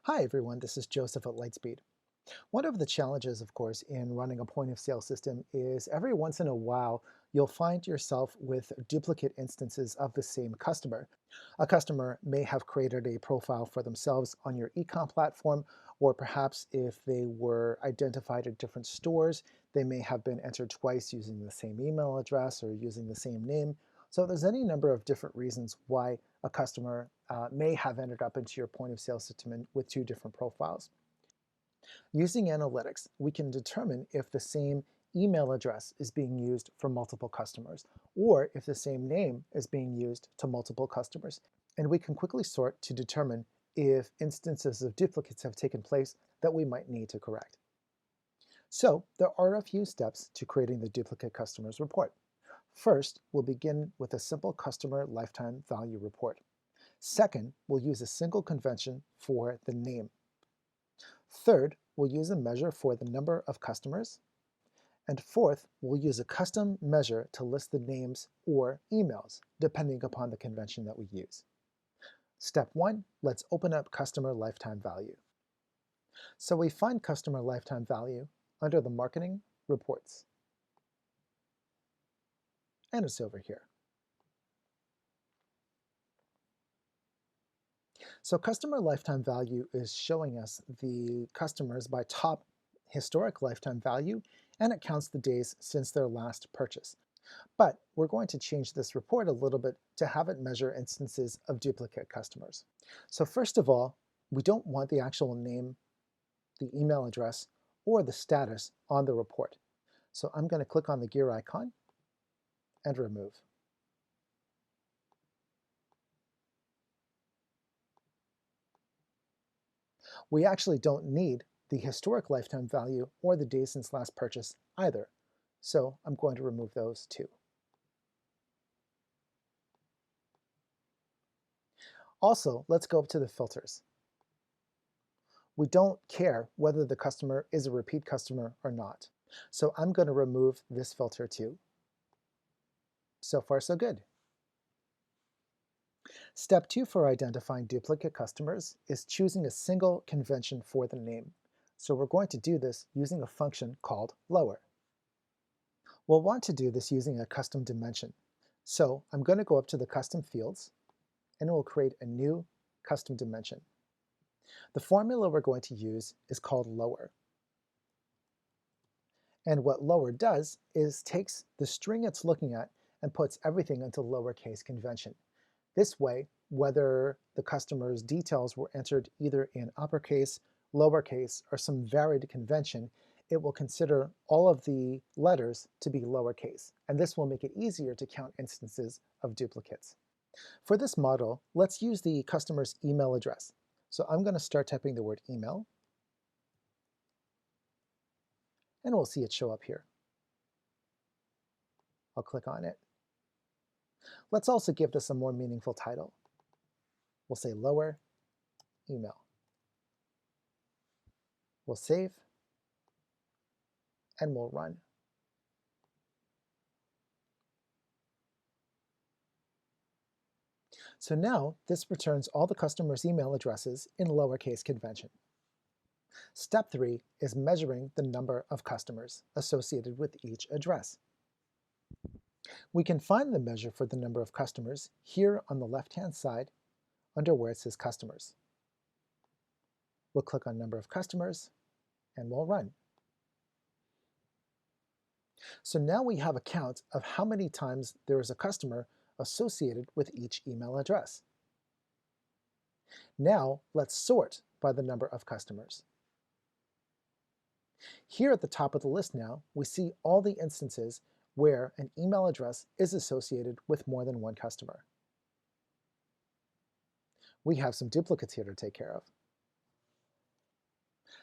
Hi everyone, this is Joseph at Lightspeed. One of the challenges, of course, in running a point of sale system is every once in a while you'll find yourself with duplicate instances of the same customer. A customer may have created a profile for themselves on your e-com platform, or perhaps if they were identified at different stores, they may have been entered twice using the same email address or using the same name. So there's any number of different reasons why a customer may have ended up into your point of sale system with two different profiles. Using analytics, we can determine if the same email address is being used for multiple customers, or if the same name is being used to multiple customers. And we can quickly sort to determine if instances of duplicates have taken place that we might need to correct. So there are a few steps to creating the duplicate customers report. First, we'll begin with a simple customer lifetime value report. Second, we'll use a single convention for the name. Third, we'll use a measure for the number of customers. And fourth, we'll use a custom measure to list the names or emails, depending upon the convention that we use. Step 1, let's open up customer lifetime value. So we find customer lifetime value under the marketing reports. And it's over here. So customer lifetime value is showing us the customers by top historic lifetime value, and it counts the days since their last purchase. But we're going to change this report a little bit to have it measure instances of duplicate customers. So first of all, we don't want the actual name, the email address, or the status on the report. So I'm going to click on the gear icon and remove. We actually don't need the historic lifetime value or the days since last purchase either. So I'm going to remove those too. Also, let's go up to the filters. We don't care whether the customer is a repeat customer or not. So I'm going to remove this filter too. So far, so good. Step 2 for identifying duplicate customers is choosing a single convention for the name. So we're going to do this using a function called lower. We'll want to do this using a custom dimension. So I'm going to go up to the custom fields, and it will create a new custom dimension. The formula we're going to use is called lower. And what lower does is takes the string it's looking at and puts everything into lowercase convention. This way, whether the customer's details were entered either in uppercase, lowercase, or some varied convention, it will consider all of the letters to be lowercase, and this will make it easier to count instances of duplicates. For this model, let's use the customer's email address. So I'm going to start typing the word email, and we'll see it show up here. I'll click on it. Let's also give this a more meaningful title. We'll say lower email. We'll save, and we'll run. So now this returns all the customer's email addresses in lowercase convention. Step 3 is measuring the number of customers associated with each address. We can find the measure for the number of customers here on the left-hand side under where it says customers. We'll click on number of customers, and we'll run. So now we have a count of how many times there is a customer associated with each email address. Now let's sort by the number of customers. Here at the top of the list now, we see all the instances where an email address is associated with more than one customer. We have some duplicates here to take care of.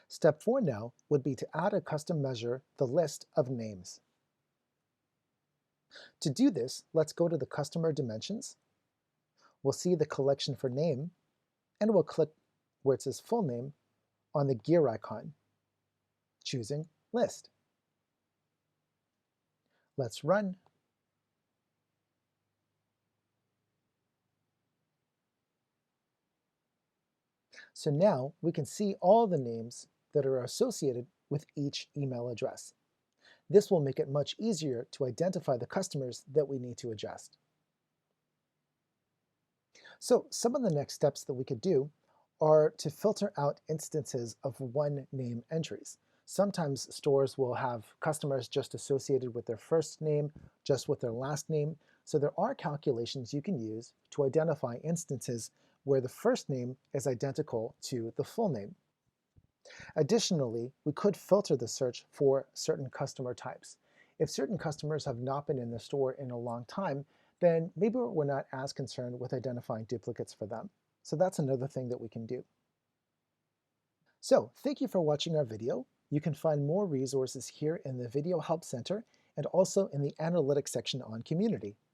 Step 4 now would be to add a custom measure, the list of names. To do this, let's go to the customer dimensions. We'll see the collection for name, and we'll click where it says full name on the gear icon, choosing list. Let's run. So now we can see all the names that are associated with each email address. This will make it much easier to identify the customers that we need to adjust. So some of the next steps that we could do are to filter out instances of one name entries. Sometimes stores will have customers just associated with their first name, just with their last name. So there are calculations you can use to identify instances where the first name is identical to the full name. Additionally, we could filter the search for certain customer types. If certain customers have not been in the store in a long time, then maybe we're not as concerned with identifying duplicates for them. So that's another thing that we can do. So thank you for watching our video. You can find more resources here in the Video Help Center and also in the Analytics section on Community.